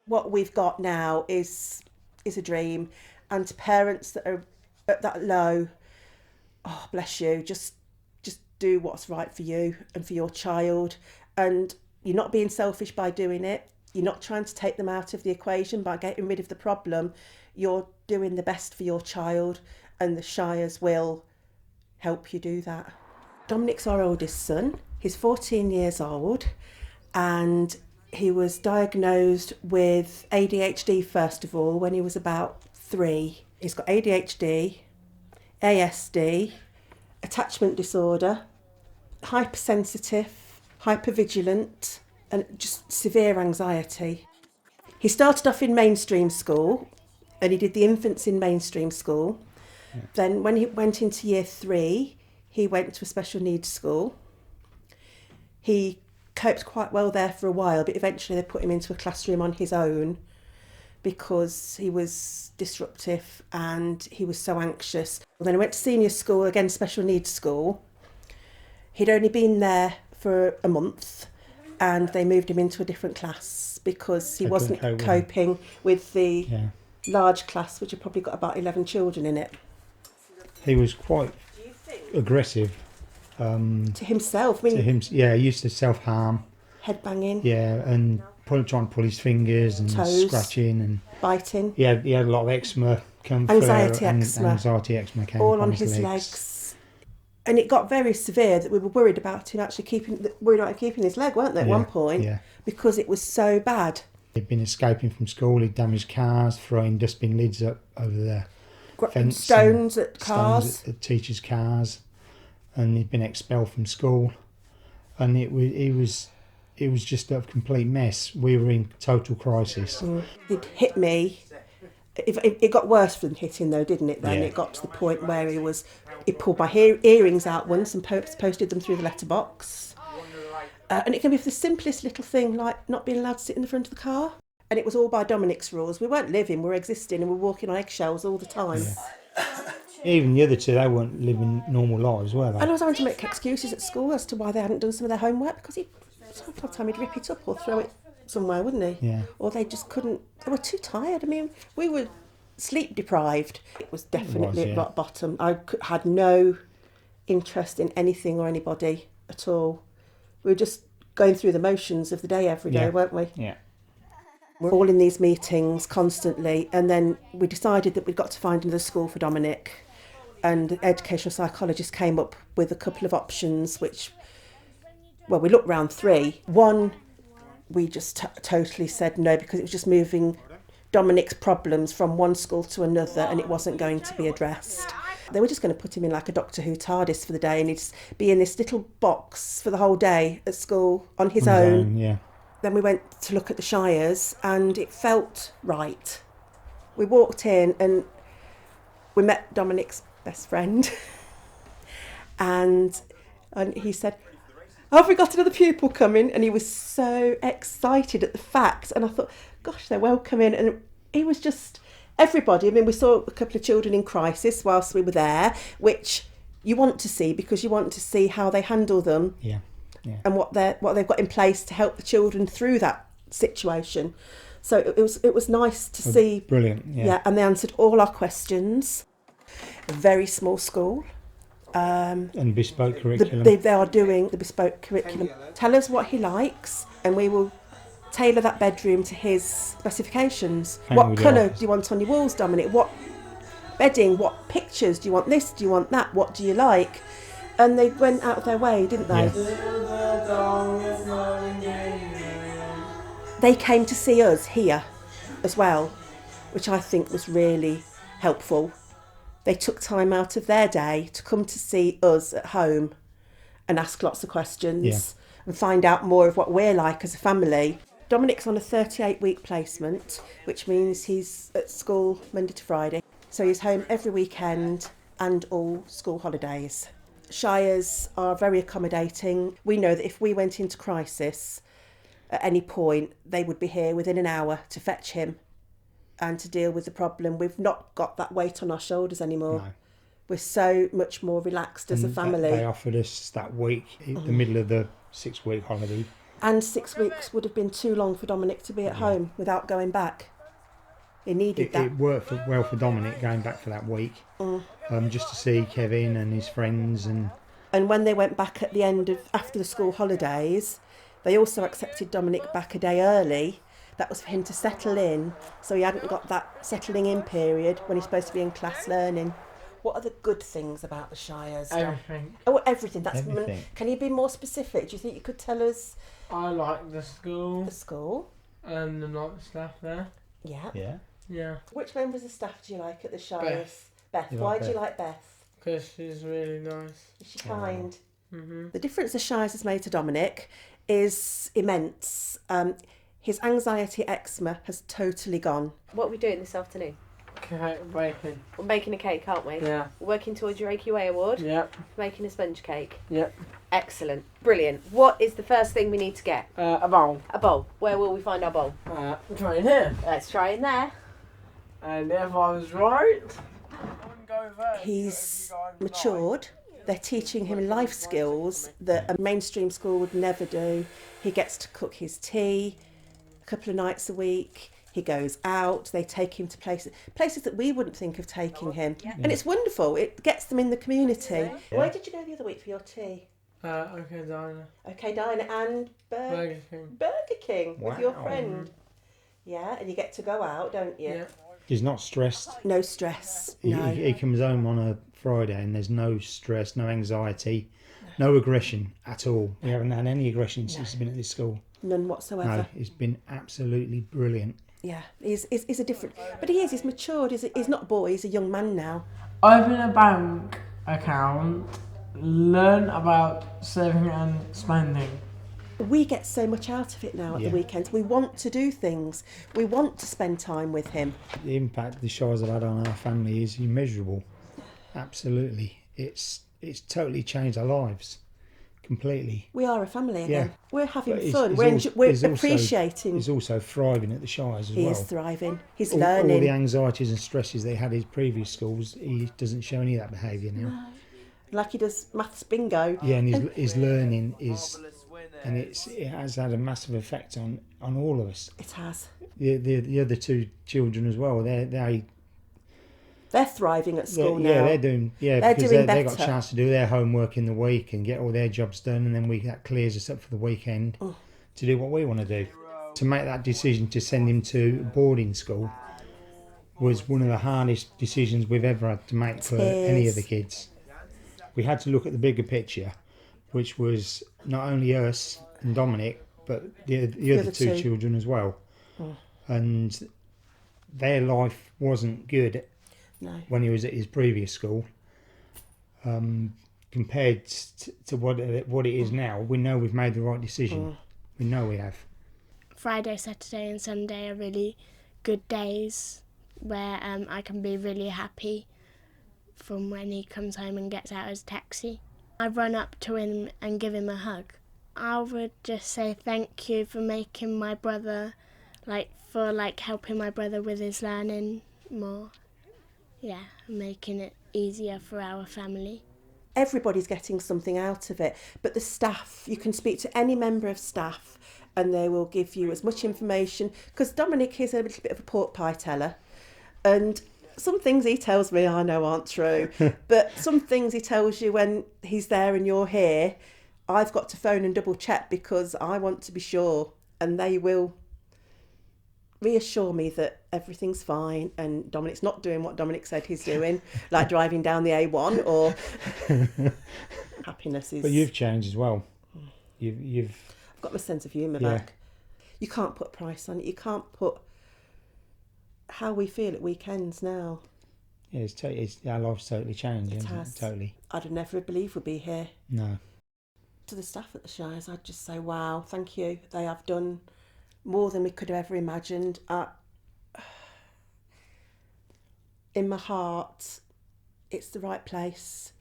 what we've got now is a dream, and to parents that are at that low, oh bless you, just do what's right for you and for your child, and you're not being selfish by doing it. You're not trying to take them out of the equation by getting rid of the problem. You're doing the best for your child, and the Shires will help you do that. Dominic's our oldest son. He's 14 years old, and he was diagnosed with ADHD first of all when he was about 3. He's got ADHD, ASD, attachment disorder, hypersensitive, hypervigilant, and just severe anxiety. He started off in mainstream school, and he did the infants in mainstream school. Yeah. Then when he went into year 3, he went to a special needs school. He coped quite well there for a while, but eventually they put him into a classroom on his own because he was disruptive and he was so anxious. Then he went to senior school, again special needs school. He'd only been there for a month, and they moved him into a different class because he wasn't coping with the large class, which had probably got about 11 children in it. He was quite aggressive. To himself. He used to self-harm. Head banging. Yeah, and trying to pull his fingers and toes, scratching and biting. He had a lot of eczema. Anxiety eczema came all on his legs. And it got very severe that we were worried about him actually keeping his leg, weren't they, at one point? Yeah. Because it was so bad. He'd been escaping from school. He'd damaged cars, throwing dustbin lids up over the fence. Stones at cars. Stones at teachers' cars. And he'd been expelled from school. And it was just a complete mess. We were in total crisis. He'd hit me. It got worse than hitting though, didn't it then? Yeah. It got to the point where he pulled my earrings out once and posted them through the letterbox. And it can be for the simplest little thing, like not being allowed to sit in the front of the car. And it was all by Dominic's rules. We weren't living, we were existing, and we were walking on eggshells all the time. Yeah. Even the other two, they weren't living normal lives, were they? And I was having to make excuses at school as to why they hadn't done some of their homework, because sometimes he'd rip it up or throw it somewhere, wouldn't he? Yeah. Or they just couldn't, they were too tired. I mean, we were sleep deprived. It was definitely at rock bottom. I had no interest in anything or anybody at all. We were just going through the motions of the day every day, weren't we? Yeah. We're all in these meetings constantly, and then we decided that we'd got to find another school for Dominic, and the educational psychologist came up with a couple of options, which, well, we looked round 3. One, we just totally said no, because it was just moving Dominic's problems from one school to another, and it wasn't going to be addressed. They were just going to put him in like a Doctor Who TARDIS for the day, and he'd be in this little box for the whole day at school on his own. Yeah. Then we went to look at the Shires, and it felt right. We walked in and we met Dominic's best friend, and he said, "Have we got another pupil coming?" And he was so excited at the fact, and I thought, gosh, they're welcoming. And he was just everybody. I mean, we saw a couple of children in crisis whilst we were there, which you want to see, because you want to see how they handle them. Yeah. And what they've got in place to help the children through that situation. So it was nice to see. Brilliant. Yeah. And they answered all our questions. A very small school. And bespoke curriculum. They are doing the bespoke curriculum. Tell us what he likes, and we will tailor that bedroom to his specifications. What colour do you want on your walls, Dominic? What bedding? What pictures? Do you want this? Do you want that? What do you like? And they went out of their way, didn't they? Yeah. They came to see us here as well, which I think was really helpful. They took time out of their day to come to see us at home and ask lots of questions and find out more of what we're like as a family. Dominic's on a 38-week placement, which means he's at school Monday to Friday. So he's home every weekend and all school holidays. Shires are very accommodating. We know that if we went into crisis at any point, they would be here within an hour to fetch him and to deal with the problem. We've not got that weight on our shoulders anymore. No. We're so much more relaxed as a family. They offered us that week, the middle of the 6-week holiday, And 6 weeks would have been too long for Dominic to be at home without going back. He needed that. It worked well for Dominic going back for that week, just to see Kevin and his friends. And when they went back at the end of after the school holidays, they also accepted Dominic back a day early. That was for him to settle in, so he hadn't got that settling in period when he's supposed to be in class learning. What are the good things about the Shires? Everything. Oh, everything. Everything. Can you be more specific? Do you think you could tell us? I like the school. The school. And the night staff there. Yeah. Yeah. Yeah. Which members of staff do you like at the Shires? Beth. You Why like do you Beth? like Beth? Because she's really nice. Is she kind? Mm-hmm. The difference the Shires has made to Dominic is immense. His anxiety eczema has totally gone. What are we doing this afternoon? Cake baking. We're making a cake, aren't we? Yeah. We're working towards your AQA award. Yep. Making a sponge cake. Yep. Excellent. Brilliant. What is the first thing we need to get? A bowl. A bowl. Where will we find our bowl? Try in here. Let's try in there. And if I was right, go there. He's matured. They're teaching him life skills that a mainstream school would never do. He gets to cook his tea a couple of nights a week. He goes out. They take him to places that we wouldn't think of taking him. And it's wonderful. It gets them in the community. Where did you go the other week for your tea? Okay, Diner. Okay, Diner and Burger King. Burger King with your Wow. friend. Yeah, and you get to go out, don't you? Yeah. He's not stressed. No stress. He, No. he comes home on a Friday and there's no stress, no anxiety, no aggression at all. We haven't had any aggression since he's been at this school. None whatsoever. No, it's been absolutely brilliant. Yeah, he's a different... But he's matured. He's not a boy, he's a young man now. Open a bank account. Learn about saving and spending. We get so much out of it now at the weekends. We want to do things. We want to spend time with him. The impact the Shires have had on our family is immeasurable. Absolutely. It's totally changed our lives. Completely. We are a family again. Yeah. We're having But fun. he's We're also- appreciating. He's also thriving at the Shires as He well. is thriving. He's all learning. the anxieties and stresses they had in his previous schools, he doesn't show any of that behaviour now. Like he does maths bingo. Yeah, and his learning is, and it has had a massive effect on all of us. It has. The other two children as well. They're thriving at school now. Yeah, they're doing. Yeah, They're because doing they got a better. chance to do their homework in the week and get all their jobs done, and then that clears us up for the weekend to do what we want to do. To make that decision to send him to boarding school was one of the hardest decisions we've ever had to make for any of the kids. We had to look at the bigger picture, which was not only us and Dominic, but the other two children as well. And their life wasn't good when he was at his previous school. Compared to what it is now, we know we've made the right decision. We know we have. Friday, Saturday and Sunday are really good days where I can be really happy from when he comes home and gets out of his taxi. I run up to him and give him a hug. I would just say thank you for making my brother, helping my brother with his learning more. Yeah, making it easier for our family. Everybody's getting something out of it, but the staff, you can speak to any member of staff and they will give you as much information, because Dominic is a little bit of a pork pie teller, and some things he tells me I know aren't true, but some things he tells you when he's there and you're here, I've got to phone and double check because I want to be sure, and they will reassure me that everything's fine and Dominic's not doing what Dominic said he's doing, like driving down the A1 or happiness is... But you've changed as well. You've I've got my sense of humour back. You can't put a price on it. You can't put how we feel at weekends now. Yeah, our life's totally changed. It hasn't has. Totally. I'd have never believed we'd be here. No. To the staff at the Shires, I'd just say, wow, thank you. They have done more than we could have ever imagined. In my heart, it's the right place.